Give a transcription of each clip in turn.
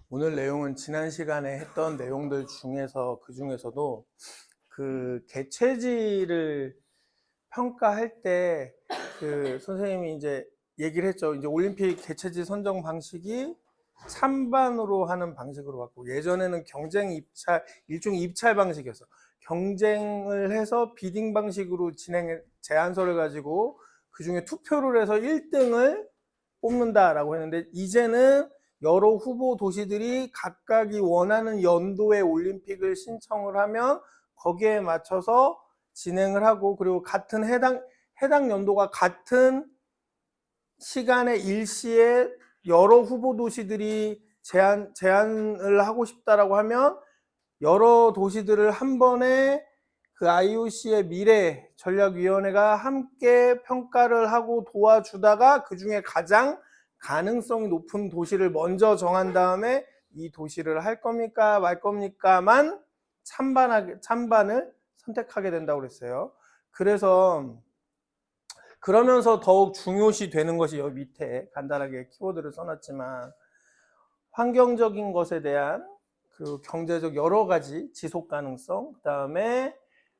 오늘 내용은 지난 시간에 했던 내용들 중에서 그 중에서도 그 개체지를 평가할 때 그 선생님이 이제 얘기를 했죠. 이제 올림픽 개체지 선정 방식이 찬반으로 하는 방식으로 바꾸고, 예전에는 경쟁 입찰, 일종의 입찰 방식이었어. 경쟁을 해서 비딩 방식으로 제안서를 가지고 그 중에 투표를 해서 1등을 뽑는다라고 했는데, 이제는 여러 후보 도시들이 각각이 원하는 연도의 올림픽을 신청을 하면 거기에 맞춰서 진행을 하고, 그리고 같은 해당 연도가 같은 시간에 일시에 여러 후보 도시들이 제안을 하고 싶다라고 하면 여러 도시들을 한 번에 그 IOC의 미래 전략위원회가 함께 평가를 하고 도와주다가 그 중에 가장 가능성이 높은 도시를 먼저 정한 다음에 이 도시를 할 겁니까 말 겁니까만 찬반을 선택하게 된다고 그랬어요. 그러면서 더욱 중요시 되는 것이 여기 밑에 간단하게 키워드를 써놨지만, 환경적인 것에 대한 그 경제적 여러 가지 지속 가능성, 그 다음에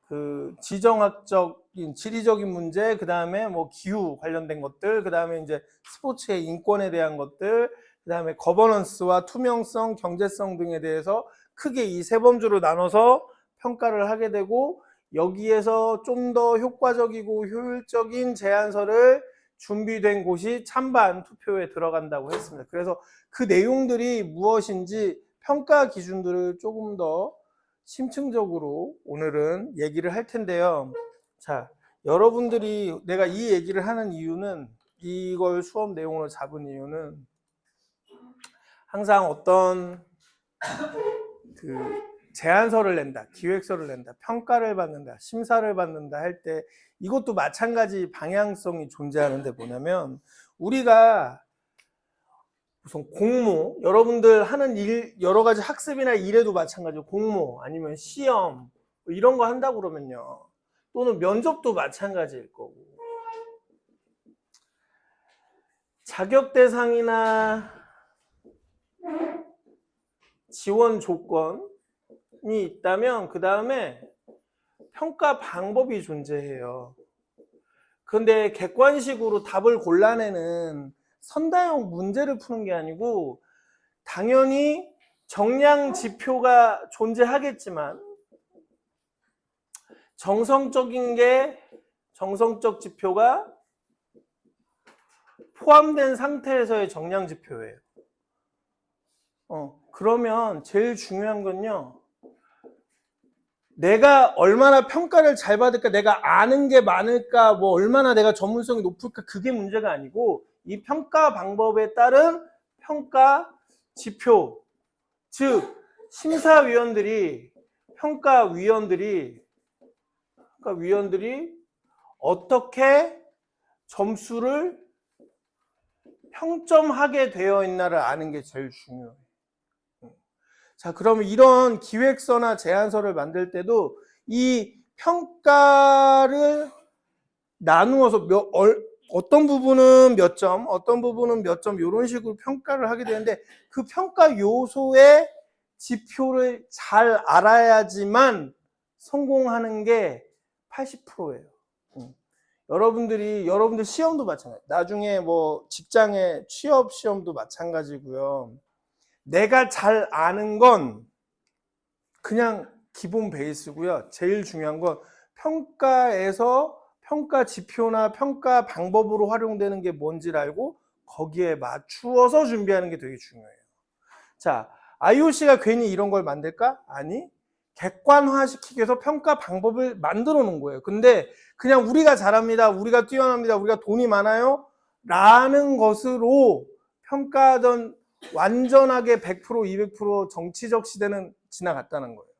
그 지정학적인 지리적인 문제, 그 다음에 뭐 기후 관련된 것들, 그 다음에 이제 스포츠의 인권에 대한 것들, 그 다음에 거버넌스와 투명성, 경제성 등에 대해서 크게 이 세 범주로 나눠서 평가를 하게 되고, 여기에서 좀 더 효과적이고 효율적인 제안서를 준비된 곳이 찬반 투표에 들어간다고 했습니다. 그래서 그 내용들이 무엇인지 평가 기준들을 조금 더 심층적으로 오늘은 얘기를 할 텐데요. 자, 여러분들이 내가 이 얘기를 하는 이유는, 이걸 수업 내용으로 잡은 이유는, 항상 어떤 그 제안서를 낸다, 기획서를 낸다, 평가를 받는다, 심사를 받는다 할 때 이것도 마찬가지 방향성이 존재하는데, 뭐냐면 우리가 무슨 공모, 여러분들 하는 일, 여러 가지 학습이나 일에도 마찬가지고, 공모 아니면 시험 이런 거 한다고 그러면요, 또는 면접도 마찬가지일 거고, 자격 대상이나 지원 조건이 있다면 그 다음에 평가 방법이 존재해요. 그런데 객관식으로 답을 골라내는 선다형 문제를 푸는 게 아니고, 당연히 정량 지표가 존재하겠지만 정성적 지표가 포함된 상태에서의 정량 지표예요. 그러면 제일 중요한 건요, 내가 얼마나 평가를 잘 받을까, 내가 아는 게 많을까, 뭐 얼마나 내가 전문성이 높을까, 그게 문제가 아니고, 이 평가 방법에 따른 평가 지표, 즉 평가위원들이 어떻게 점수를 평점하게 되어 있나를 아는 게 제일 중요해요. 자, 그러면 이런 기획서나 제안서를 만들 때도 이 평가를 나누어서 어떤 부분은 몇 점, 어떤 부분은 몇 점, 이런 식으로 평가를 하게 되는데, 그 평가 요소의 지표를 잘 알아야지만 성공하는 게 80%예요. 여러분들 시험도 마찬가지, 나중에 뭐 직장의 취업 시험도 마찬가지고요. 내가 잘 아는 건 그냥 기본 베이스고요. 제일 중요한 건 평가에서 평가 지표나 평가 방법으로 활용되는 게 뭔지를 알고 거기에 맞추어서 준비하는 게 되게 중요해요. 자, IOC가 괜히 이런 걸 만들까? 아니, 객관화시키기 위해서 평가 방법을 만들어 놓은 거예요. 근데 그냥 우리가 잘합니다, 우리가 뛰어납니다, 우리가 돈이 많아요 라는 것으로 평가하던 완전하게 100%, 200% 정치적 시대는 지나갔다는 거예요.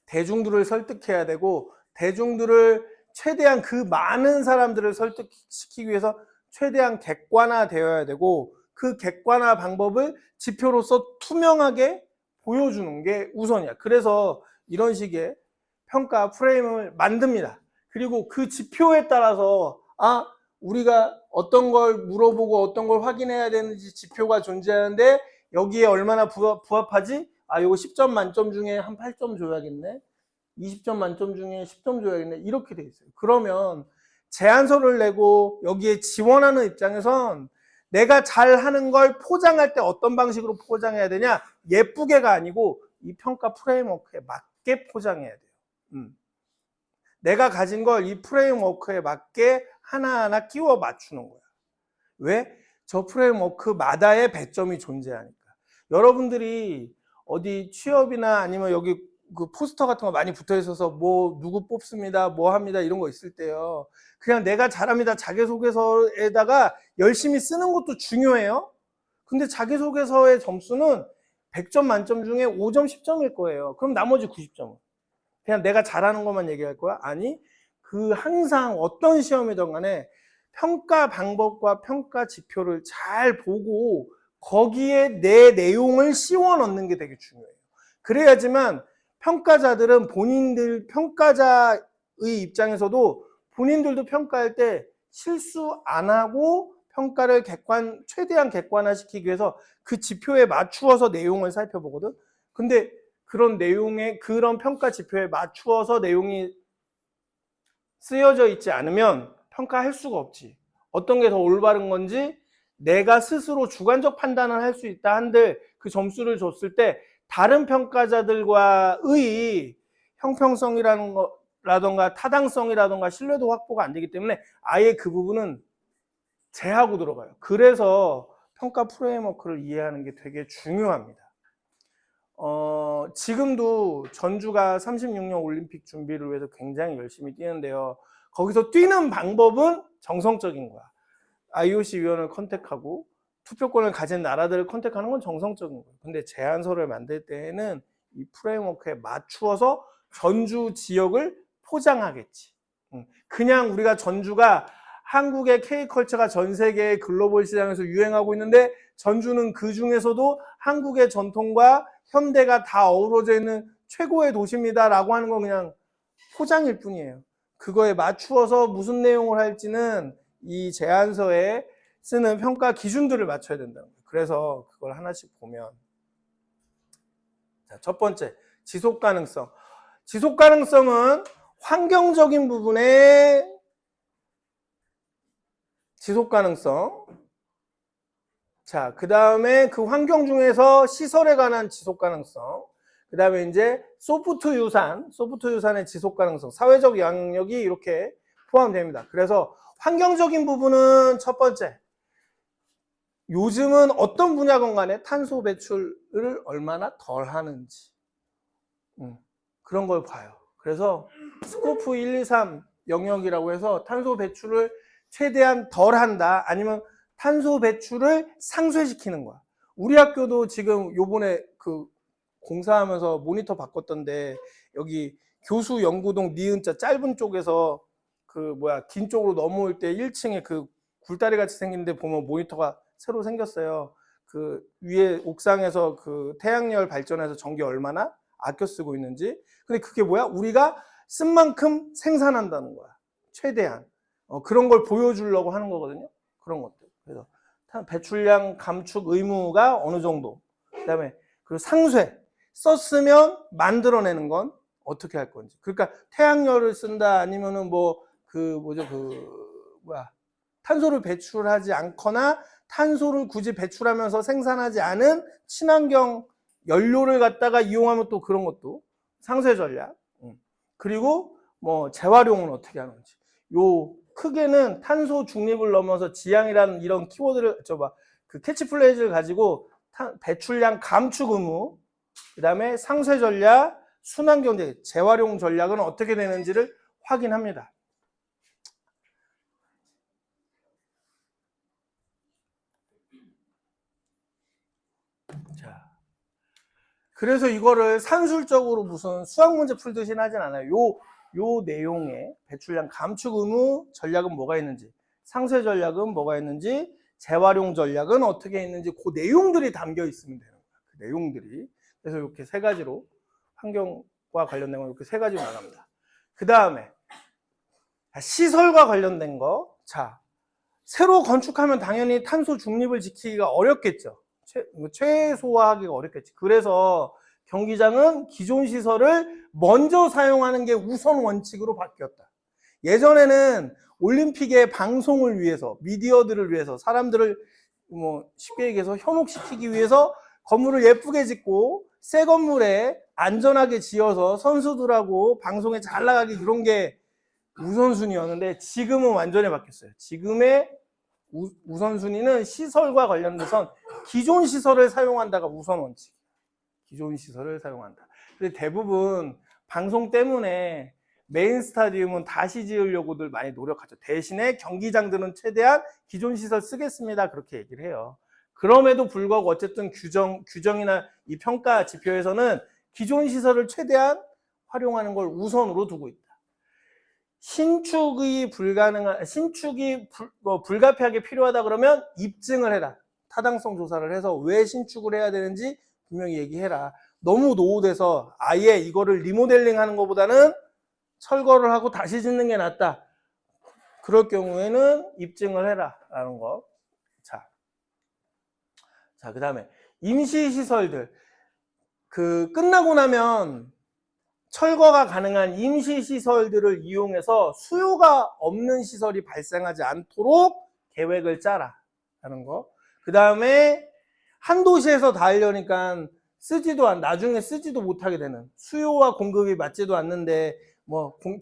대중들을 설득해야 되고, 대중들을 최대한 그 많은 사람들을 설득시키기 위해서 최대한 객관화되어야 되고, 그 객관화 방법을 지표로서 투명하게 보여주는 게 우선이야. 그래서 이런 식의 평가 프레임을 만듭니다. 그리고 그 지표에 따라서 우리가 어떤 걸 물어보고 어떤 걸 확인해야 되는지 지표가 존재하는데, 여기에 얼마나 부합하지? 아, 요거 10점 만점 중에 한 8점 줘야겠네. 20점 만점 중에 10점 줘야겠네. 이렇게 돼 있어요. 그러면 제안서를 내고 여기에 지원하는 입장에선 내가 잘하는 걸 포장할 때 어떤 방식으로 포장해야 되냐? 예쁘게가 아니고 이 평가 프레임워크에 맞게 포장해야 돼요. 내가 가진 걸 이 프레임워크에 맞게 하나하나 끼워 맞추는 거야. 왜? 저 프레임워크마다의 배점이 존재하니까. 여러분들이 어디 취업이나 아니면 여기 그 포스터 같은 거 많이 붙어 있어서 뭐 누구 뽑습니다, 뭐 합니다 이런 거 있을 때요. 그냥 내가 잘합니다 자기소개서에다가 열심히 쓰는 것도 중요해요. 근데 자기소개서의 점수는 100점 만점 중에 5점, 10점일 거예요. 그럼 나머지 90점은 그냥 내가 잘하는 것만 얘기할 거야? 아니, 그 항상 어떤 시험이든 간에 평가 방법과 평가 지표를 잘 보고 거기에 내 내용을 씌워 넣는 게 되게 중요해요. 그래야지만 평가자들은 본인들 평가자의 입장에서도 본인들도 평가할 때 실수 안 하고 평가를 최대한 객관화시키기 위해서 그 지표에 맞추어서 내용을 살펴보거든. 근데 그런 내용에 그런 평가 지표에 맞추어서 내용이 쓰여져 있지 않으면 평가할 수가 없지. 어떤 게 더 올바른 건지 내가 스스로 주관적 판단을 할 수 있다 한들 그 점수를 줬을 때 다른 평가자들과의 형평성이라는 거라던가 타당성이라던가 신뢰도 확보가 안 되기 때문에 아예 그 부분은 제하고 들어가요. 그래서 평가 프레임워크를 이해하는 게 되게 중요합니다. 지금도 전주가 36년 올림픽 준비를 위해서 굉장히 열심히 뛰는데요. 거기서 뛰는 방법은 정성적인 거야. IOC 위원을 컨택하고 투표권을 가진 나라들을 컨택하는 건 정성적인 거예요. 근데 제안서를 만들 때에는 이 프레임워크에 맞추어서 전주 지역을 포장하겠지. 그냥 우리가 전주가 한국의 K컬처가 전 세계 글로벌 시장에서 유행하고 있는데 전주는 그 중에서도 한국의 전통과 현대가 다 어우러져 있는 최고의 도시입니다 라고 하는 건 그냥 포장일 뿐이에요. 그거에 맞추어서 무슨 내용을 할지는 이 제안서에 쓰는 평가 기준들을 맞춰야 된다는 거예요. 그래서 그걸 하나씩 보면 자, 첫 번째, 지속 가능성. 지속 가능성은 환경적인 부분의 지속 가능성. 자, 그 다음에 그 환경 중에서 시설에 관한 지속 가능성. 그 다음에 이제 소프트 유산의 지속 가능성, 사회적 양력이 이렇게 포함됩니다. 그래서 환경적인 부분은 첫 번째, 요즘은 어떤 분야건 간에 탄소 배출을 얼마나 덜 하는지 그런 걸 봐요. 그래서 스코프 1, 2, 3 영역이라고 해서 탄소 배출을 최대한 덜 한다 아니면 탄소 배출을 상쇄시키는 거야. 우리 학교도 지금 요번에 그 공사하면서 모니터 바꿨던데 여기 교수 연구동 니은자 짧은 쪽에서 긴 쪽으로 넘어올 때 1층에 그 굴다리 같이 생긴 데 보면 모니터가 새로 생겼어요. 그 위에 옥상에서 그 태양열 발전해서 전기 얼마나 아껴 쓰고 있는지. 근데 그게 뭐야? 우리가 쓴 만큼 생산한다는 거야. 최대한. 그런 걸 보여주려고 하는 거거든요. 그런 것들. 그래서 배출량 감축 의무가 어느 정도. 그다음에 그리고 상쇄. 썼으면 만들어내는 건 어떻게 할 건지. 그러니까 태양열을 쓴다 아니면은 탄소를 배출하지 않거나 탄소를 굳이 배출하면서 생산하지 않은 친환경 연료를 갖다가 이용하면 또 그런 것도 상쇄 전략. 그리고 뭐 재활용은 어떻게 하는지. 요 크게는 탄소 중립을 넘어서 지향이라는 이런 키워드를 그 캐치플레이즈를 가지고 배출량 감축 의무, 그다음에 상쇄 전략, 순환경제, 재활용 전략은 어떻게 되는지를 확인합니다. 자, 그래서 이거를 산술적으로 무슨 수학 문제 풀듯이 하진 않아요. 요 내용에 배출량 감축 의무 전략은 뭐가 있는지, 상쇄 전략은 뭐가 있는지, 재활용 전략은 어떻게 있는지 그 내용들이 담겨 있으면 되는 거예요. 그 내용들이. 그래서 이렇게 세 가지로 환경과 관련된 건 이렇게 세 가지로 나갑니다. 그 다음에 시설과 관련된 거. 자, 새로 건축하면 당연히 탄소 중립을 지키기가 어렵겠죠. 최소화하기가 어렵겠지. 그래서 경기장은 기존 시설을 먼저 사용하는 게 우선 원칙으로 바뀌었다. 예전에는 올림픽의 방송을 위해서, 미디어들을 위해서, 사람들을 쉽게 얘기해서 현혹시키기 위해서 건물을 예쁘게 짓고 새 건물에 안전하게 지어서 선수들하고 방송에 잘 나가기, 이런 게 우선순위였는데 지금은 완전히 바뀌었어요. 지금의 우선순위는 시설과 관련돼서 기존 시설을 사용한다가 우선 원칙. 기존 시설을 사용한다. 근데 대부분 방송 때문에 메인 스타디움은 다시 지으려고들 많이 노력하죠. 대신에 경기장들은 최대한 기존 시설 쓰겠습니다, 그렇게 얘기를 해요. 그럼에도 불구하고 어쨌든 규정이나 이 평가 지표에서는 기존 시설을 최대한 활용하는 걸 우선으로 두고 있다. 신축이 불가피하게 필요하다 그러면 입증을 해라. 타당성 조사를 해서 왜 신축을 해야 되는지 분명히 얘기해라. 너무 노후돼서 아예 이거를 리모델링 하는 것보다는 철거를 하고 다시 짓는 게 낫다. 그럴 경우에는 입증을 해라 라는 거. 자, 그 다음에 임시시설들. 끝나고 나면 철거가 가능한 임시시설들을 이용해서 수요가 없는 시설이 발생하지 않도록 계획을 짜라 라는 거. 그 다음에 한 도시에서 다 하려니까 나중에 쓰지도 못하게 되는, 수요와 공급이 맞지도 않는데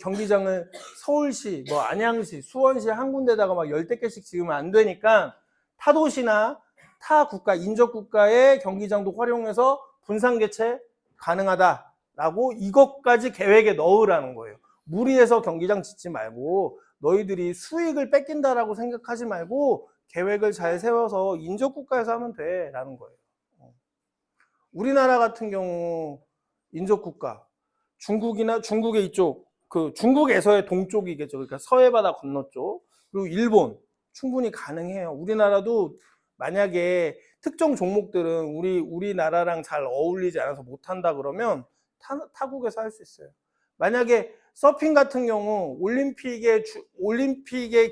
경기장을 서울시, 안양시, 수원시 한 군데다가 막 10대 개씩 지으면 안 되니까 타 도시나 타 국가, 인접 국가의 경기장도 활용해서 분산 개최 가능하다라고 이것까지 계획에 넣으라는 거예요. 무리해서 경기장 짓지 말고 너희들이 수익을 뺏긴다라고 생각하지 말고 계획을 잘 세워서 인접 국가에서 하면 돼라는 거예요. 우리나라 같은 경우 인접 국가, 중국의 이쪽, 중국에서의 동쪽이겠죠. 그러니까 서해바다 건너쪽, 그리고 일본 충분히 가능해요. 우리나라도 만약에 특정 종목들은 우리나라랑 잘 어울리지 않아서 못한다 그러면 타국에서 할 수 있어요. 만약에 서핑 같은 경우 올림픽에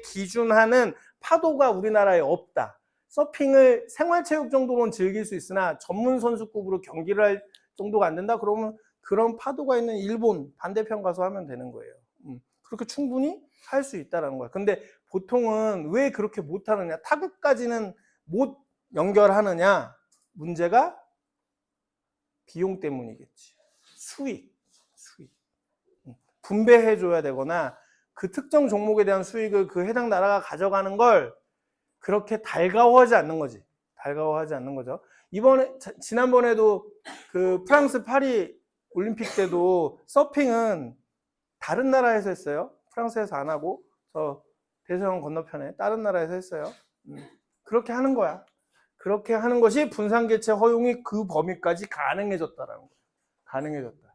기준하는 파도가 우리나라에 없다. 서핑을 생활체육 정도로는 즐길 수 있으나 전문 선수급으로 경기를 할 정도가 안 된다 그러면 그런 파도가 있는 일본 반대편 가서 하면 되는 거예요. 그렇게 충분히 할 수 있다는 거야. 근데 보통은 왜 그렇게 못하느냐, 타국까지는 못 연결하느냐, 문제가 비용 때문이겠지. 수익. 분배해줘야 되거나 그 특정 종목에 대한 수익을 그 해당 나라가 가져가는 걸 그렇게 달가워하지 않는 거지. 달가워하지 않는 거죠. 지난번에도 프랑스 파리 올림픽 때도 서핑은 다른 나라에서 했어요. 프랑스에서 안 하고 저 대서양 건너편에 다른 나라에서 했어요. 그렇게 하는 거야. 그렇게 하는 것이 분산 개최 허용이 그 범위까지 가능해졌다라는 거예요. 가능해졌다.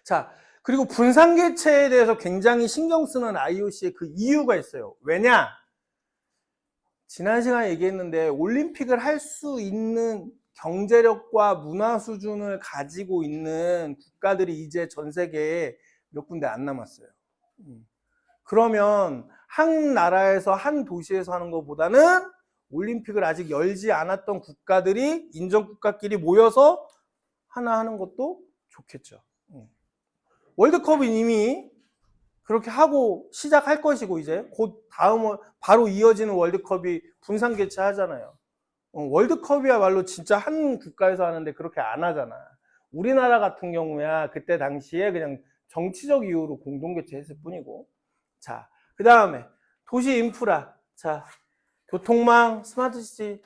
자, 그리고 분산 개최에 대해서 굉장히 신경 쓰는 IOC의 그 이유가 있어요. 왜냐? 지난 시간에 얘기했는데 올림픽을 할 수 있는 경제력과 문화 수준을 가지고 있는 국가들이 이제 전 세계에 몇 군데 안 남았어요. 그러면 한 나라에서 한 도시에서 하는 것보다는 올림픽을 아직 열지 않았던 국가들이 인정국가끼리 모여서 하나 하는 것도 좋겠죠. 월드컵은 이미 그렇게 하고 시작할 것이고 이제 곧 바로 이어지는 월드컵이 분산 개최하잖아요. 월드컵이야말로 진짜 한 국가에서 하는데 그렇게 안 하잖아. 우리나라 같은 경우야 그때 당시에 그냥 정치적 이유로 공동 개최했을 뿐이고. 자, 그 다음에 도시 인프라. 자, 교통망, 스마트시티.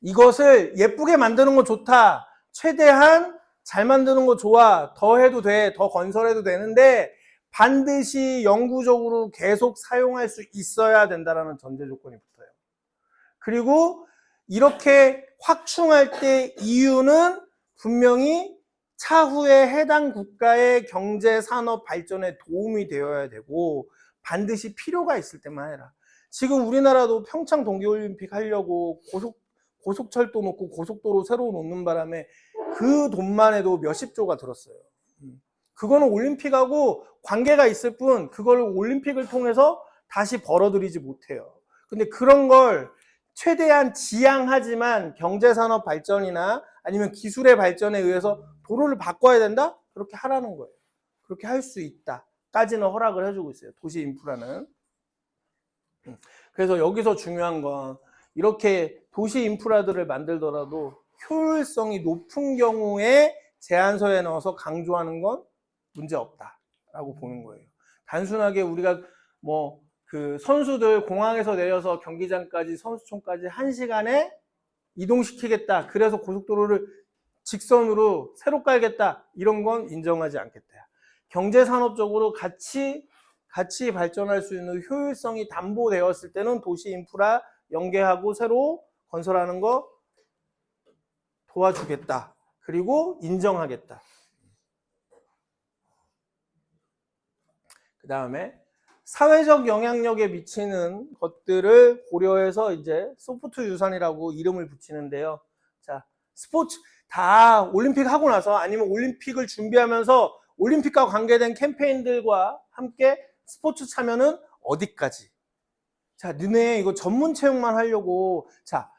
이것을 예쁘게 만드는 거 좋다. 최대한 잘 만드는 거 좋아. 더 해도 돼. 더 건설해도 되는데 반드시 영구적으로 계속 사용할 수 있어야 된다는 전제 조건이 붙어요. 그리고 이렇게 확충할 때 이유는 분명히 차후에 해당 국가의 경제 산업 발전에 도움이 되어야 되고 반드시 필요가 있을 때만 해라. 지금 우리나라도 평창 동계올림픽 하려고 고속철도 놓고 고속도로 새로 놓는 바람에 그 돈만 해도 몇십조가 들었어요. 그거는 올림픽하고 관계가 있을 뿐 그걸 올림픽을 통해서 다시 벌어들이지 못해요. 근데 그런 걸 최대한 지양하지만 경제산업 발전이나 아니면 기술의 발전에 의해서 도로를 바꿔야 된다? 그렇게 하라는 거예요. 그렇게 할 수 있다 까지는 허락을 해주고 있어요, 도시 인프라는. 그래서 여기서 중요한 건 이렇게 도시 인프라들을 만들더라도 효율성이 높은 경우에 제안서에 넣어서 강조하는 건 문제 없다라고 보는 거예요. 단순하게 우리가 뭐 그 선수들 공항에서 내려서 경기장까지 선수촌까지 1시간에 이동시키겠다, 그래서 고속도로를 직선으로 새로 깔겠다, 이런 건 인정하지 않겠다. 경제산업적으로 같이 발전할 수 있는 효율성이 담보되었을 때는 도시 인프라 연계하고 새로 건설하는 거 도와주겠다. 그리고 인정하겠다. 그 다음에 사회적 영향력에 미치는 것들을 고려해서 이제 소프트 유산이라고 이름을 붙이는데요. 자, 스포츠 다 올림픽 하고 나서 아니면 올림픽을 준비하면서 올림픽과 관계된 캠페인들과 함께 스포츠 참여는 어디까지? 자, 너네 이거 전문 체육만 하려고, 자,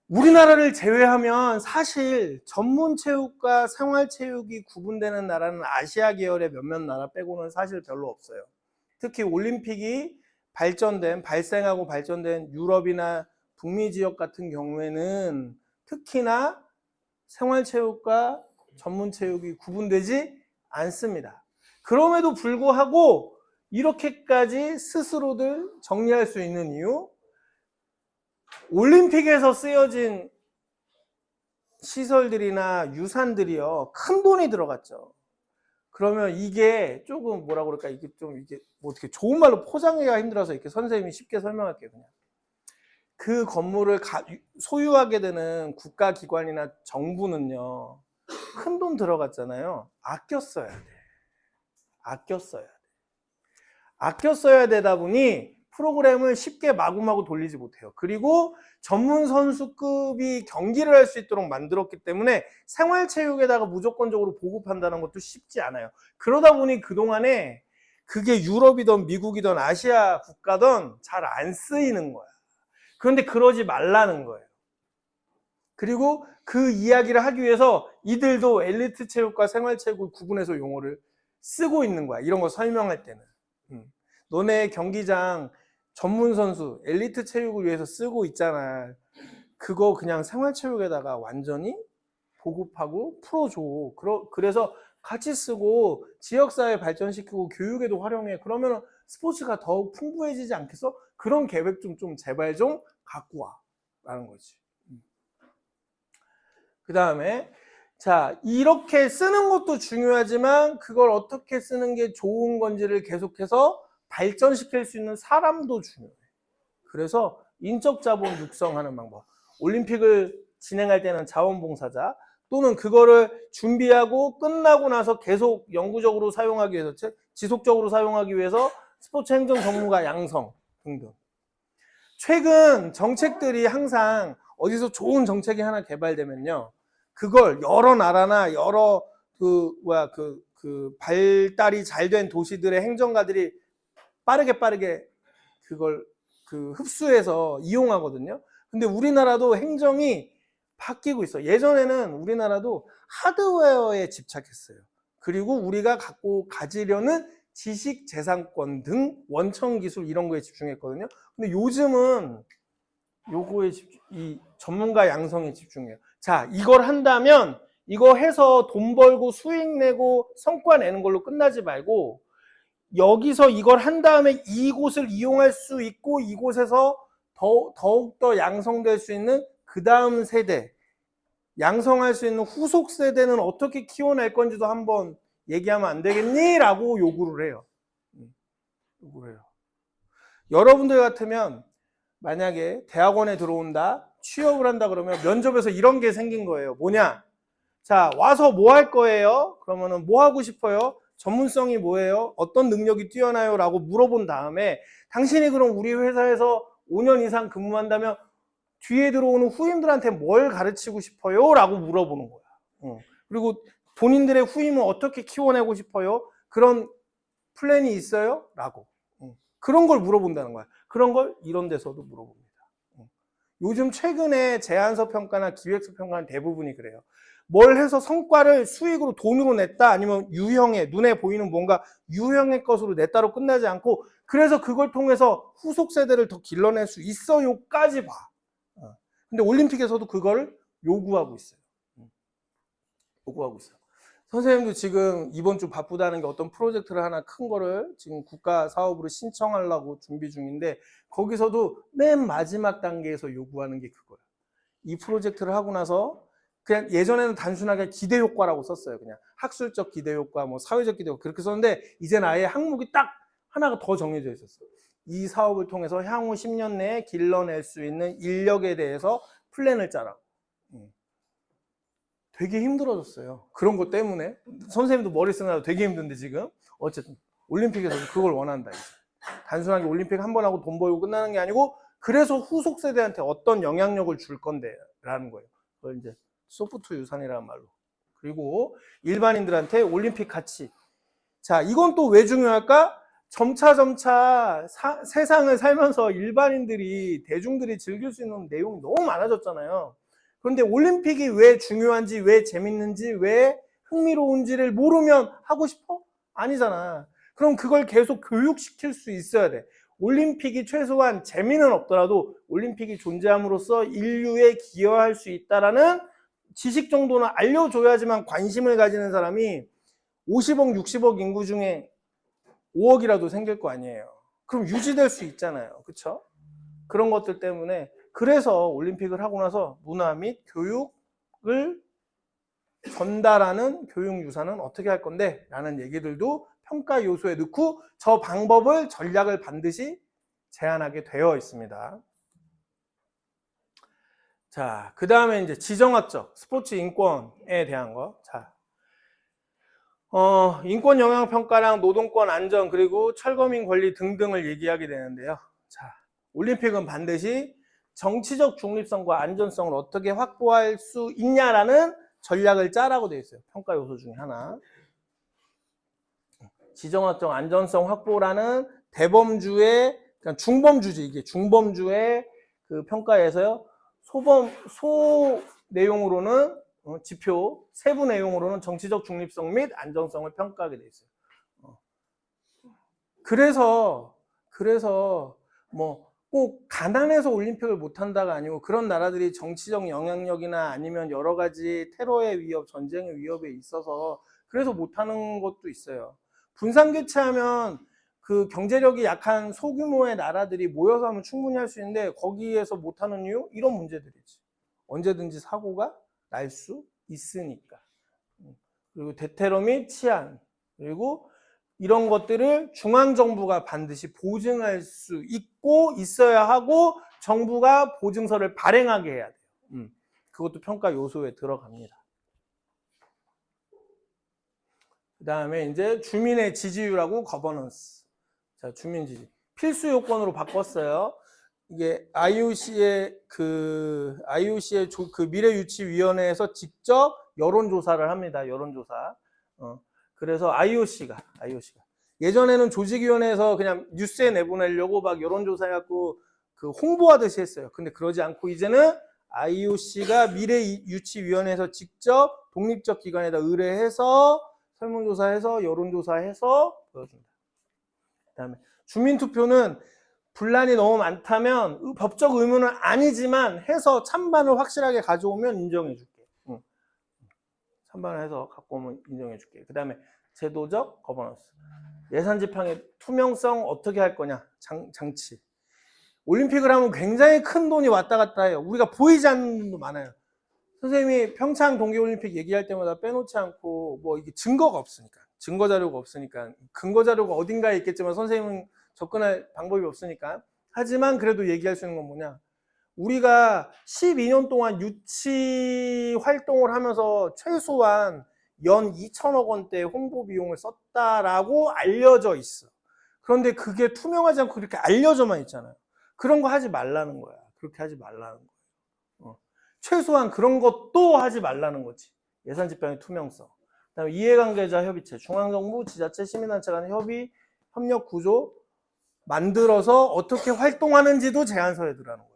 우리나라를 제외하면 사실 전문 체육과 생활 체육이 구분되는 나라는 아시아 계열의 몇몇 나라 빼고는 사실 별로 없어요. 특히 올림픽이 발생하고 발전된 유럽이나 북미 지역 같은 경우에는 특히나 생활 체육과 전문 체육이 구분되지 않습니다. 그럼에도 불구하고 이렇게까지 스스로들 정리할 수 있는 이유, 올림픽에서 쓰여진 시설들이나 유산들이요, 큰 돈이 들어갔죠. 그러면 이게 조금 뭐라 그럴까, 이게 좀 이게 뭐 어떻게 좋은 말로 포장하기가 힘들어서 이렇게 선생님이 쉽게 설명할게요. 그냥 그 건물을 소유하게 되는 국가기관이나 정부는요, 큰 돈 들어갔잖아요. 아껴 써야 돼. 아껴 써야 되다 보니 프로그램을 쉽게 마구마구 돌리지 못해요. 그리고 전문 선수급이 경기를 할 수 있도록 만들었기 때문에 생활체육에다가 무조건적으로 보급한다는 것도 쉽지 않아요. 그러다 보니 그동안에 그게 유럽이든 미국이든 아시아 국가든 잘 안 쓰이는 거야. 그런데 그러지 말라는 거예요. 그리고 그 이야기를 하기 위해서 이들도 엘리트 체육과 생활체육을 구분해서 용어를 쓰고 있는 거야. 이런 거 설명할 때는. 너네 경기장 전문 선수, 엘리트 체육을 위해서 쓰고 있잖아. 그거 그냥 생활체육에다가 완전히 보급하고 풀어줘. 그래서 같이 쓰고 지역사회 발전시키고 교육에도 활용해. 그러면 스포츠가 더욱 풍부해지지 않겠어? 그런 계획 좀 제발 좀 갖고 와. 라는 거지. 그 다음에 자, 이렇게 쓰는 것도 중요하지만 그걸 어떻게 쓰는 게 좋은 건지를 계속해서 발전시킬 수 있는 사람도 중요해. 그래서 인적 자본 육성하는 방법. 올림픽을 진행할 때는 자원봉사자, 또는 그거를 준비하고 끝나고 나서 계속 영구적으로 사용하기 위해서, 지속적으로 사용하기 위해서 스포츠 행정 전문가 양성 등등. 최근 정책들이 항상 어디서 좋은 정책이 하나 개발되면요, 그걸 여러 나라나 여러 발달이 잘 된 도시들의 행정가들이 빠르게 그걸 흡수해서 이용하거든요. 근데 우리나라도 행정이 바뀌고 있어. 예전에는 우리나라도 하드웨어에 집착했어요. 그리고 우리가 가지려는 지식 재산권 등 원천 기술 이런 거에 집중했거든요. 근데 요즘은 요거에 이 전문가 양성에 집중해요. 자, 이걸 한다면 이거 해서 돈 벌고 수익 내고 성과 내는 걸로 끝나지 말고, 여기서 이걸 한 다음에 이곳을 이용할 수 있고 이곳에서 더욱더 양성될 수 있는 그 다음 세대, 양성할 수 있는 후속 세대는 어떻게 키워낼 건지도 한번 얘기하면 안 되겠니? 라고 요구를 해요. 여러분들 같으면 만약에 대학원에 들어온다, 취업을 한다 그러면 면접에서 이런 게 생긴 거예요. 뭐냐? 자, 와서 뭐 할 거예요? 그러면은 뭐 하고 싶어요? 전문성이 뭐예요? 어떤 능력이 뛰어나요? 라고 물어본 다음에, 당신이 그럼 우리 회사에서 5년 이상 근무한다면 뒤에 들어오는 후임들한테 뭘 가르치고 싶어요? 라고 물어보는 거야. 그리고 본인들의 후임은 어떻게 키워내고 싶어요? 그런 플랜이 있어요? 라고. 그런 걸 물어본다는 거야. 그런 걸 이런 데서도 물어봅니다. 요즘 최근에 제안서 평가나 기획서 평가는 대부분이 그래요. 뭘 해서 성과를 수익으로 돈으로 냈다 아니면 유형의 눈에 보이는 뭔가 유형의 것으로 냈다로 끝나지 않고 그래서 그걸 통해서 후속 세대를 더 길러낼 수 있어요까지 봐. 근데 올림픽에서도 그걸 요구하고 있어요. 요구하고 있어요. 선생님도 지금 이번 주 바쁘다는 게 어떤 프로젝트를 하나 큰 거를 지금 국가 사업으로 신청하려고 준비 중인데 거기서도 맨 마지막 단계에서 요구하는 게 그거예요. 이 프로젝트를 하고 나서 그냥 예전에는 단순하게 기대 효과라고 썼어요. 그냥 학술적 기대 효과, 뭐 사회적 기대 효과 그렇게 썼는데 이제는 아예 항목이 딱 하나가 더 정해져 있었어요. 이 사업을 통해서 향후 10년 내에 길러낼 수 있는 인력에 대해서 플랜을 짜라고. 되게 힘들어졌어요. 그런 것 때문에. 선생님도 머리 쓰느라 되게 힘든데 지금. 어쨌든 올림픽에서 그걸 원한다. 이제. 단순하게 올림픽 한 번 하고 돈 벌고 끝나는 게 아니고 그래서 후속 세대한테 어떤 영향력을 줄 건데 라는 거예요. 그걸 이제 소프트 유산이라는 말로. 그리고 일반인들한테 올림픽 가치. 자, 이건 또 왜 중요할까? 점차 세상을 살면서 일반인들이 대중들이 즐길 수 있는 내용이 너무 많아졌잖아요. 그런데 올림픽이 왜 중요한지, 왜 재밌는지, 왜 흥미로운지를 모르면 하고 싶어? 아니잖아. 그럼 그걸 계속 교육시킬 수 있어야 돼. 올림픽이 최소한 재미는 없더라도 올림픽이 존재함으로써 인류에 기여할 수 있다라는 지식 정도는 알려줘야지만 관심을 가지는 사람이 50억, 60억 인구 중에 5억이라도 생길 거 아니에요. 그럼 유지될 수 있잖아요. 그렇죠? 그런 것들 때문에 그래서 올림픽을 하고 나서 문화 및 교육을 전달하는 교육 유산은 어떻게 할 건데? 라는 얘기들도 평가 요소에 넣고 저 방법을 전략을 반드시 제안하게 되어 있습니다. 자, 그 다음에 이제 지정학적 스포츠 인권에 대한 거. 자, 인권 영향 평가랑 노동권 안전 그리고 철거민 권리 등등을 얘기하게 되는데요. 자, 올림픽은 반드시 정치적 중립성과 안전성을 어떻게 확보할 수 있냐라는 전략을 짜라고 되어 있어요. 평가 요소 중에 하나. 지정학적 안전성 확보라는 대범주의, 그러니까 중범주지, 이게 중범주의 그 평가에서요. 소 내용으로는 지표, 세부 내용으로는 정치적 중립성 및 안전성을 평가하게 돼 있어요. 그래서 뭐 꼭 가난해서 올림픽을 못한다가 아니고 그런 나라들이 정치적 영향력이나 아니면 여러 가지 테러의 위협, 전쟁의 위협에 있어서 그래서 못하는 것도 있어요. 분산교체하면 그 경제력이 약한 소규모의 나라들이 모여서 하면 충분히 할 수 있는데 거기에서 못하는 이유? 이런 문제들이지. 언제든지 사고가 날 수 있으니까. 그리고 대테러 및 치안, 그리고 이런 것들을 중앙정부가 반드시 보증할 수 있고 있어야 하고 정부가 보증서를 발행하게 해야 돼요. 그것도 평가 요소에 들어갑니다. 그 다음에 이제 주민의 지지율하고 거버넌스. 자, 주민 지지. 필수 요건으로 바꿨어요. 이게 IOC의 그 미래유치위원회에서 직접 여론조사를 합니다. 여론조사. 그래서 IOC가 예전에는 조직위원회에서 그냥 뉴스에 내보내려고 막 여론조사해갖고 그 홍보하듯이 했어요. 근데 그러지 않고 이제는 IOC가 미래유치위원회에서 직접 독립적 기관에다 의뢰해서 설문조사해서 여론조사해서 보여줍니다. 그다음에 주민투표는 분란이 너무 많다면 법적 의무는 아니지만 해서 찬반을 확실하게 가져오면 인정해줄게. 찬반을 해서 갖고 오면 인정해줄게. 그 다음에 제도적 거버넌스. 예산 지평의 투명성 어떻게 할 거냐. 장치. 올림픽을 하면 굉장히 큰 돈이 왔다 갔다 해요. 우리가 보이지 않는 돈도 많아요. 선생님이 평창 동계올림픽 얘기할 때마다 빼놓지 않고 뭐 이게 증거가 없으니까. 증거 자료가 없으니까. 근거 자료가 어딘가에 있겠지만 선생님은 접근할 방법이 없으니까. 하지만 그래도 얘기할 수 있는 건 뭐냐. 우리가 12년 동안 유치 활동을 하면서 최소한 연 2천억 원대 홍보 비용을 썼다라고 알려져 있어. 그런데 그게 투명하지 않고 그렇게 알려져만 있잖아요. 그런 거 하지 말라는 거야. 그렇게 하지 말라는 거야. 최소한 그런 것도 하지 말라는 거지. 예산 집행의 투명성. 그다음에 이해관계자 협의체, 중앙정부, 지자체, 시민단체 간의 협력 구조 만들어서 어떻게 활동하는지도 제안서에 들어가는 거야.